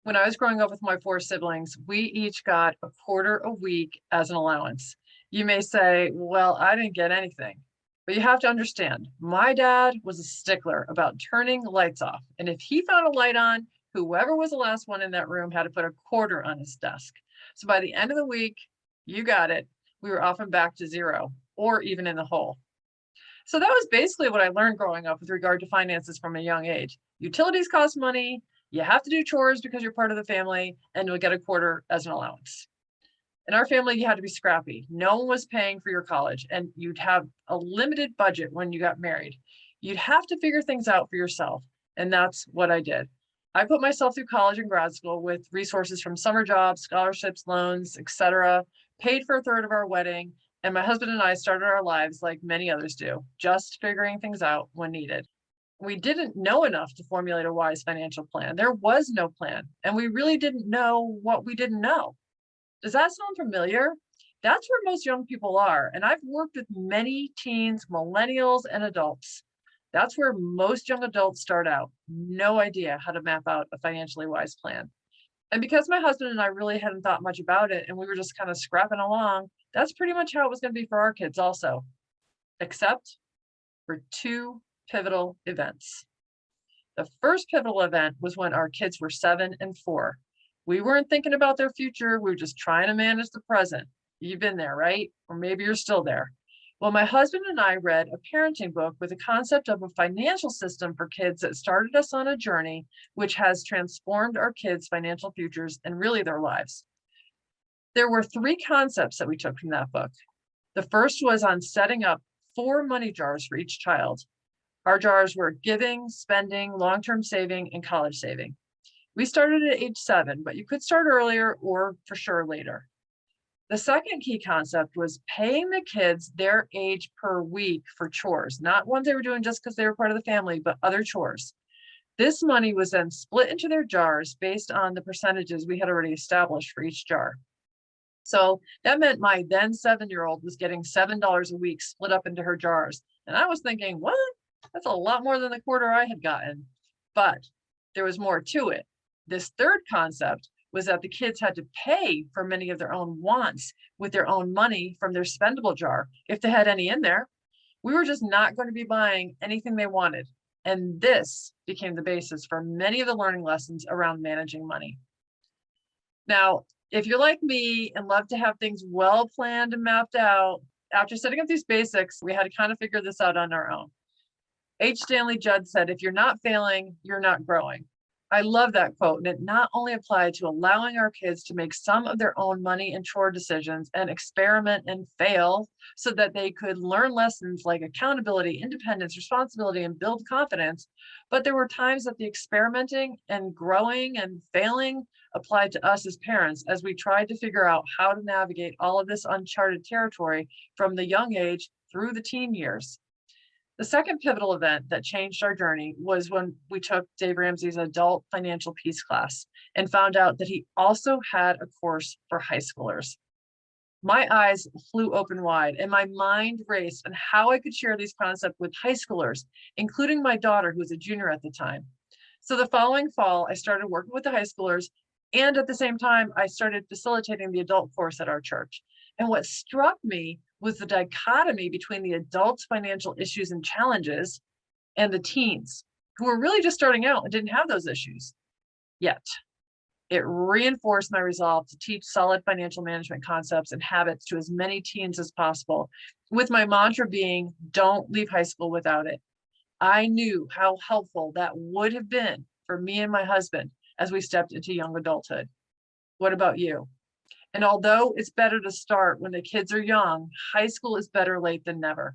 When I was growing up with my four siblings, we each got a quarter a week as an allowance. You may say, well, I didn't get anything. But you have to understand, my dad was a stickler about turning lights off. And if he found a light on, whoever was the last one in that room had to put a quarter on his desk. So by the end of the week, you got it. We were often back to zero or even in the hole. So that was basically what I learned growing up with regard to finances from a young age. Utilities cost money, you have to do chores because you're part of the family, and you'll get a quarter as an allowance. In our family, you had to be scrappy. No one was paying for your college, and you'd have a limited budget when you got married. You'd have to figure things out for yourself, and that's what I did. I put myself through college and grad school with resources from summer jobs, scholarships, loans, etc., paid for a third of our wedding, and my husband and I started our lives like many others do, just figuring things out when needed. We didn't know enough to formulate a wise financial plan. There was no plan, and we really didn't know what we didn't know. Does that sound familiar? That's where most young people are. And I've worked with many teens, millennials, and adults. That's where most young adults start out. No idea how to map out a financially wise plan. And because my husband and I really hadn't thought much about it and we were just kind of scrapping along, that's pretty much how it was going to be for our kids also, except for two pivotal events. The first pivotal event was when our kids were 7 and 4. We weren't thinking about their future. We were just trying to manage the present. You've been there, right? Or maybe you're still there. Well, my husband and I read a parenting book with a concept of a financial system for kids that started us on a journey which has transformed our kids' financial futures and really their lives. There were 3 concepts that we took from that book. The first was on setting up 4 money jars for each child. Our jars were giving, spending, long-term saving, and college saving. We started at age 7, but you could start earlier or for sure later. The second key concept was paying the kids their age per week for chores, not ones they were doing just because they were part of the family, but other chores. This money was then split into their jars based on the percentages we had already established for each jar. So that meant my then 7-year-old was getting $7 a week split up into her jars. And I was thinking, what? That's a lot more than the quarter I had gotten. But there was more to it. This third concept was that the kids had to pay for many of their own wants with their own money from their spendable jar, if they had any in there. We were just not going to be buying anything they wanted. And this became the basis for many of the learning lessons around managing money. Now, if you're like me and love to have things well planned and mapped out, after setting up these basics, we had to kind of figure this out on our own. H. Stanley Judd said, if you're not failing, you're not growing. I love that quote, and it not only applied to allowing our kids to make some of their own money and chore decisions and experiment and fail so that they could learn lessons like accountability, independence, responsibility, and build confidence. But there were times that the experimenting and growing and failing applied to us as parents as we tried to figure out how to navigate all of this uncharted territory from the young age through the teen years. The second pivotal event that changed our journey was when we took Dave Ramsey's adult financial peace class and found out that he also had a course for high schoolers. My eyes flew open wide and my mind raced on how I could share these concepts with high schoolers, including my daughter, who was a junior at the time. So the following fall, I started working with the high schoolers, and at the same time, I started facilitating the adult course at our church. And what struck me was the dichotomy between the adults' financial issues and challenges and the teens who were really just starting out and didn't have those issues yet. It reinforced my resolve to teach solid financial management concepts and habits to as many teens as possible, with my mantra being, don't leave high school without it. I knew how helpful that would have been for me and my husband as we stepped into young adulthood. What about you? And although it's better to start when the kids are young, high school is better late than never.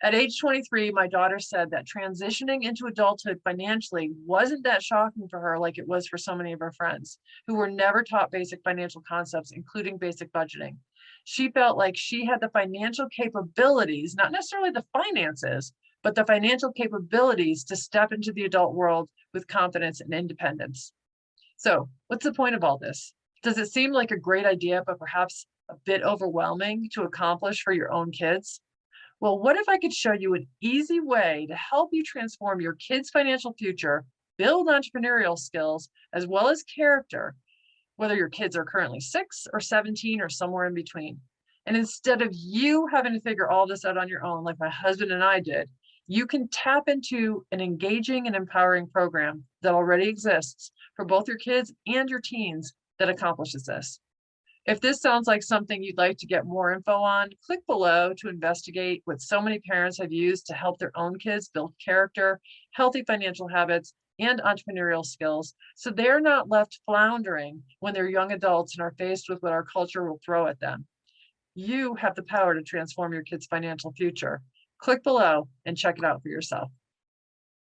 At age 23, my daughter said that transitioning into adulthood financially wasn't that shocking for her like it was for so many of her friends who were never taught basic financial concepts, including basic budgeting. She felt like she had the financial capabilities, not necessarily the finances, but the financial capabilities to step into the adult world with confidence and independence. So what's the point of all this? Does it seem like a great idea, but perhaps a bit overwhelming to accomplish for your own kids? Well, what if I could show you an easy way to help you transform your kids' financial future build entrepreneurial skills as well as character, whether your kids are currently 6 or 17 or somewhere in between. And instead of you having to figure all this out on your own, like my husband and I did, you can tap into an engaging and empowering program that already exists for both your kids and your teens that accomplishes this. If this sounds like something you'd like to get more info on, click below to investigate what so many parents have used to help their own kids build character, healthy financial habits, and entrepreneurial skills, so they're not left floundering when they're young adults and are faced with what our culture will throw at them. You have the power to transform your kids' financial future. Click below and check it out for yourself.